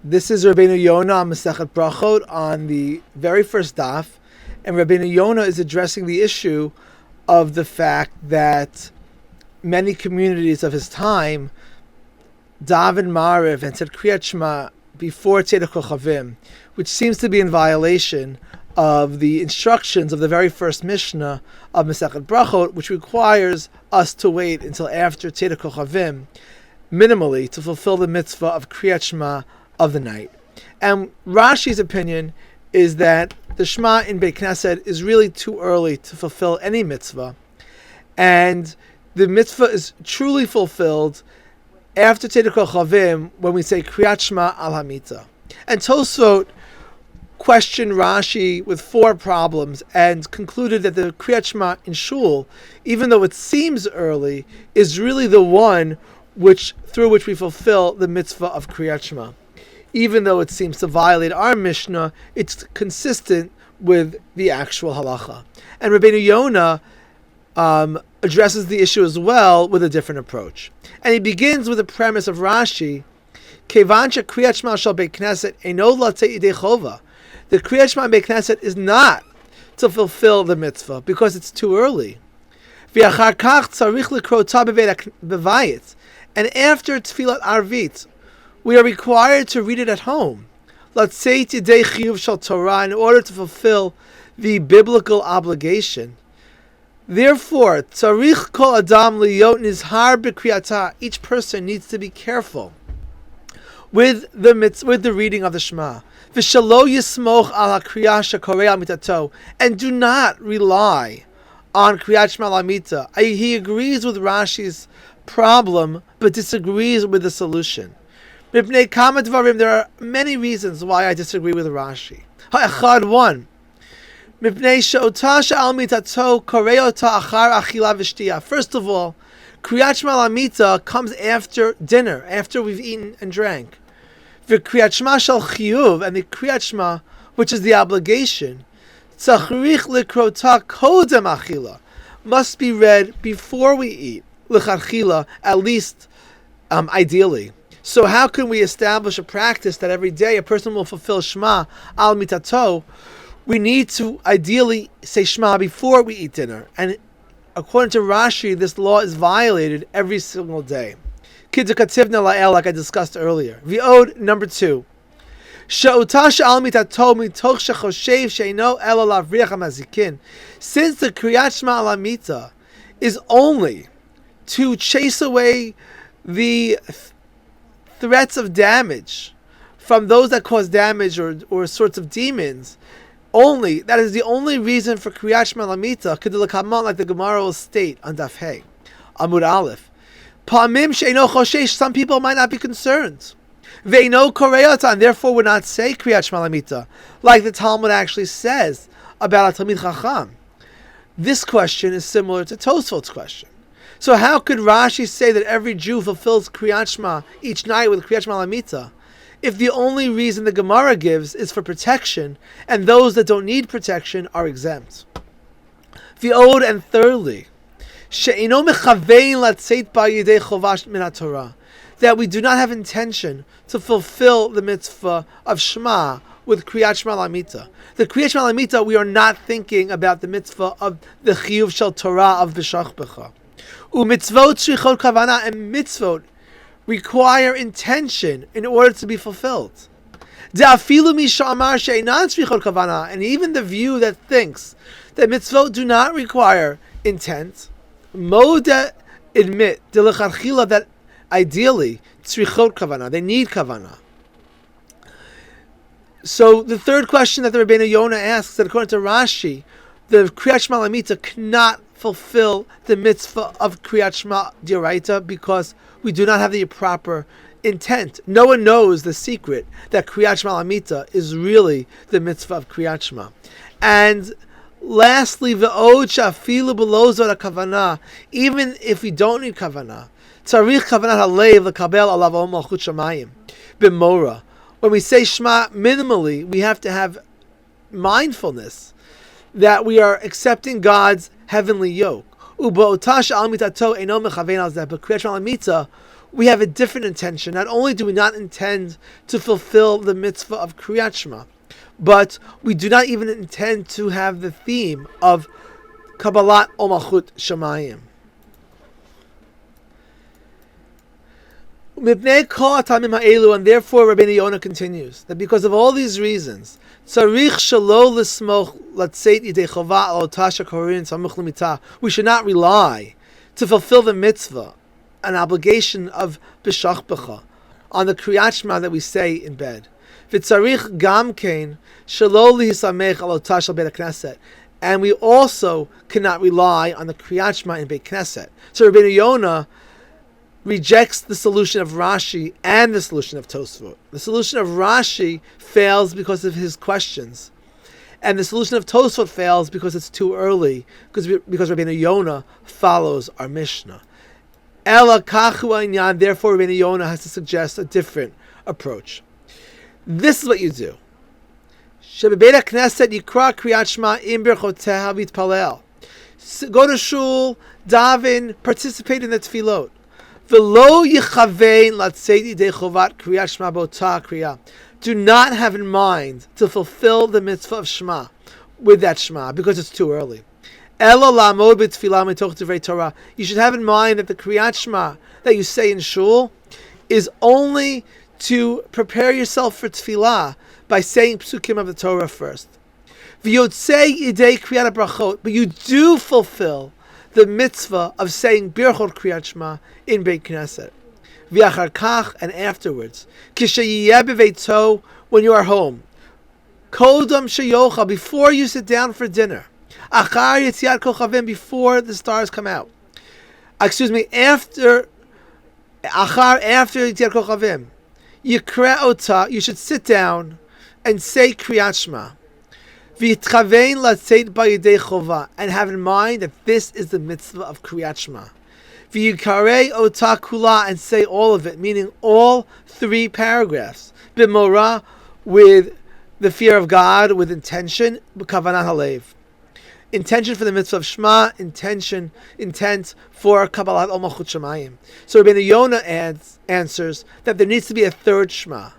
This is Rabenu Yonah Brakhot on the very first daf, and Rabenu Yonah is addressing the issue of the fact that many communities of his time daven Mariv and said Kriyat Shema before Tzedek Kochavim, which seems to be in violation of the instructions of the very first Mishnah of Masechet Brachot, which requires us to wait until after Tzedek Kochavim, minimally, to fulfill the mitzvah of Kriyat Shema of the night. And Rashi's opinion is that the Shema in Beit Knesset is really too early to fulfill any mitzvah, and the mitzvah is truly fulfilled after Tzedek Kochavim when we say Kriyat Shema al Hamita. And Tosfot questioned Rashi with four problems and concluded that the Kriyat Shema in Shul, even though it seems early, is really the one through which we fulfill the mitzvah of Kriyat Shema. Even though it seems to violate our Mishnah, it's consistent with the actual halacha. And Rabenu Yonah addresses the issue as well with a different approach. And he begins with the premise of Rashi, Kevan she'kriyat shema shel Beit Knesset eino latzei yidei chova. The Kriyat Shema in Beit Knesset is not to fulfill the mitzvah because it's too early. V'achar kach tzarich likrota bevayit. And after Tfilat Arvit, we are required to read it at home. Latzei yidei chiyuv shel Torah, in order to fulfill the biblical obligation. Therefore, tzarich kol adam liyot nizhar b'kriyata. Each person needs to be careful with the reading of the Shema. V'shalo yismoch al hakriyah shekorei al mitato, and do not rely on Kriyat Shema al Hamita. He agrees with Rashi's problem, but disagrees with the solution. There are many reasons why I disagree with Rashi. One. First of all, Kriyat Shema al Hamita comes after dinner, after we've eaten and drank. The Kriyat Shema shel Chiyuv, and the Kriyat Shema, which is the obligation, tzarich likrota kodem achila, must be read before we eat, lechatchila, at least ideally. So how can we establish a practice that every day a person will fulfill Shema al mitato? We need to ideally say Shema before we eat dinner. And according to Rashi, this law is violated every single day. Kiddukativna la'el, like I discussed earlier. V'od, number 2. She'uta she'al mitato mitoch shechoshev she'ino elo lavriach hamazikin. Since the Kriyat Shema al Hamita is only to chase away the threats of damage from those that cause damage or sorts of demons, that is the only reason for Kriyat Shema al Hamita, kedilakaman, like the Gemara will state on Daf Hey, Amud Aleph. Pa'amim she'eno choshesh, some people might not be concerned. Ve'eno koreyata, and therefore would not say Kriyat Shema al Hamita, like the Talmud actually says about a Talmid Chacham. This question is similar to Tosfot's question. So how could Rashi say that every Jew fulfills Kriyat Shema each night with Kriyat Shema al Hamita, if the only reason the Gemara gives is for protection, and those that don't need protection are exempt? V'od, and thirdly, she'ino mechavein latzeit ba'yidei chovash min haTorah, that we do not have intention to fulfill the mitzvah of Shema with Kriyat Shema al Hamita. The Kriyat Shema al Hamita, we are not thinking about the mitzvah of the chiyuv shel Torah of v'shach b'cha. U'mitzvot shrichot kavana, and mitzvot require intention in order to be fulfilled. De'afilu mi she'amar she'enan shrichot kavana, and even the view that thinks that mitzvot do not require intent, Moda admit that ideally tzrichot kavana, they need kavana. So the third question that the Rabenu Yonah asks, that according to Rashi, the Kriyat Shema al Hamita cannot fulfill the mitzvah of Kriyat Shema D'oraita because we do not have the proper intent. No one knows the secret that Kriyat Shema al Hamita is really the mitzvah of Kriyat Shema. And lastly, v'od shafilu b'lo zot hakavana, even if we don't need kavana, tzarich kavanat halev l'kabel alav ol malchut shamayim b'mora. When we say Shema minimally, we have to have mindfulness that we are accepting God's heavenly yoke. U'ba'ota she'al mitato eino mechavein al zeh, but Kriyat Shema al Hamita, we have a different intention. Not only do we not intend to fulfill the mitzvah of Kriyat Shema, but we do not even intend to have the theme of Kabbalat o Malchut Shamayim. And therefore Rabenu Yonah continues that because of all these reasons, we should not rely to fulfill the mitzvah, an obligation of b'shachbecha, on the Kriyat Shema that we say in bed. And we also cannot rely on the Kriyat Shema in Beit Knesset. So Rabenu Yonah rejects the solution of Rashi and the solution of Tosfot. The solution of Rashi fails because of his questions, and the solution of Tosfot fails because it's too early, because Rabenu Yonah follows our Mishnah. Ela kachu inyan, therefore Rabenu Yonah has to suggest a different approach. This is what you do. Shebebeit Knesset yikra Kriyat Shema im berchoteha v'yitpalel. Go to shul, daven, participate in the tefillot. Do not have in mind to fulfill the mitzvah of Shema with that Shema because it's too early. You should have in mind that the Kriyat Shema that you say in shul is only to prepare yourself for tefillah by saying psukim of the Torah first. But you do fulfill the mitzvah of saying Birchot Kriyat Shema in Beit Knesset. V'achar kach, and afterwards, when you are home, kodam sheyocha, before you sit down for dinner, achar yetziat kochavim, before the stars come out. After yetziat kochavim, yikra ota, you should sit down and say Kriyat Shema. And have in mind that this is the mitzvah of Kriyat Shema. And say all of it, meaning all 3 paragraphs. B'morah, with the fear of God, with intention, b'kavanah halev. Intention for the mitzvah of Shema, intent for Kabbalat o Malchut Shamayim. So Rabenu Yonah answers that there needs to be a 3rd Shema.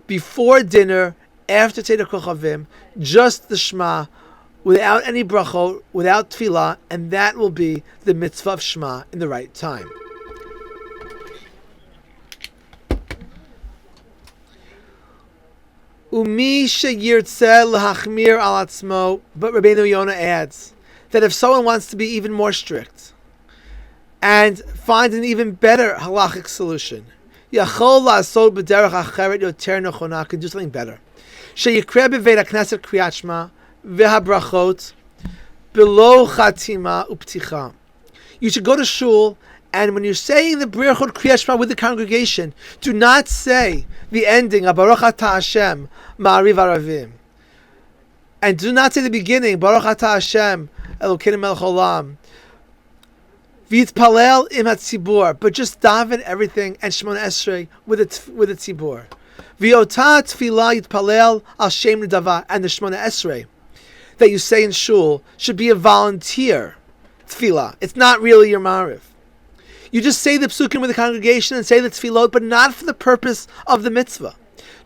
Before dinner, after Teda Kochavim, just the Shema, without any brachot, without tefillah, and that will be the mitzvah of Shema in the right time. Umi sheyirtzeh lahachmir al atzmo, but Rabenu Yonah adds that if someone wants to be even more strict and find an even better halachic solution, yachol la'asod b'derech acheret yoter nechona, can do something better. Sheyikre b'veit HaKnesset Kriyat Shema v'habrachot below chatima upticha. You should go to shul, and when you're saying the Birchot Kriyat Shema with the congregation, do not say the ending of Baruch Atah Hashem Ma'ariv Aravim, and do not say the beginning Baruch Atah Hashem Elokeinu Melech Olam V'yitpalel im hatzibur, but just daven everything and Shemona Esrei with the tzibur. V'yotah tefillah yitpalel al shem nedava, and the Shemona Esrei that you say in shul should be a volunteer tefillah. It's not really your mariv. You just say the psukim with the congregation and say the tefillot, but not for the purpose of the mitzvah.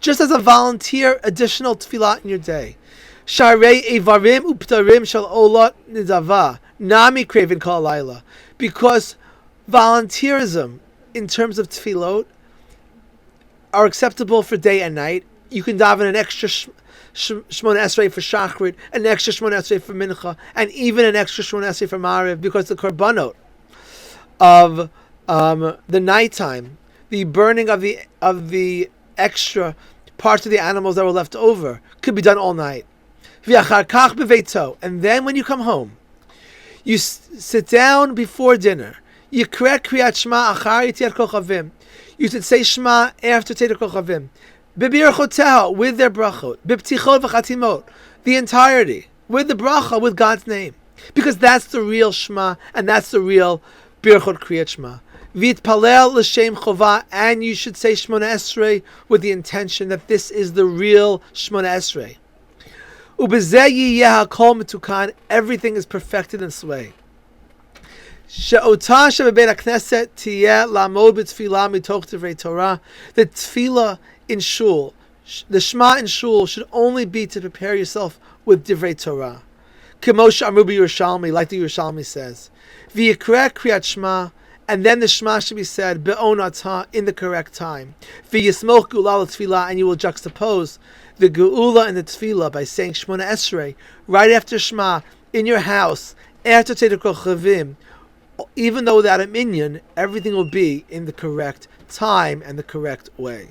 Just as a volunteer additional tefillah in your day. Sharei evarim uptarim shal olot nidava nami kraven kol laila. Because volunteerism in terms of tefillot are acceptable for day and night. You can daven an extra Shemona Esrei for Shachrit, an extra Shemona Esrei for Mincha, and even an extra Shemona Esrei for Mariv, because the korbanot of the nighttime, the burning of the extra parts of the animals that were left over, could be done all night. And then when you come home, you sit down before dinner. You should say Shema after Teda Kochavim. With their brachot, b'ptichot v'chatimot, the entirety, with the bracha, with God's name, because that's the real Shema, and that's the real Birchot Kriyat Shema. V'yitpalel l'shem chova, and you should say Shemona Esrei with the intention that this is the real Shemona Esrei. Ubezeh yiyeh hakol metukan, everything is perfected in this way. She'otah shebeit hakneset tiyeh lamod b'tfilah mitoch divrei Torah. The tefillah in shul, the Shema in shul, should only be to prepare yourself with divrei Torah. K'moshe amru b'Yerushalmi, like the Yerushalmi says. V'yikreh kriyat Shema, and then the Shema should be said be'onatah, in the correct time. V'yismoch geula l'tfilah, and you will juxtapose the geula and the tefillah by saying Shmona Esrei right after Shema in your house after Teda Kochavim. Even though without a minyan, everything will be in the correct time and the correct way.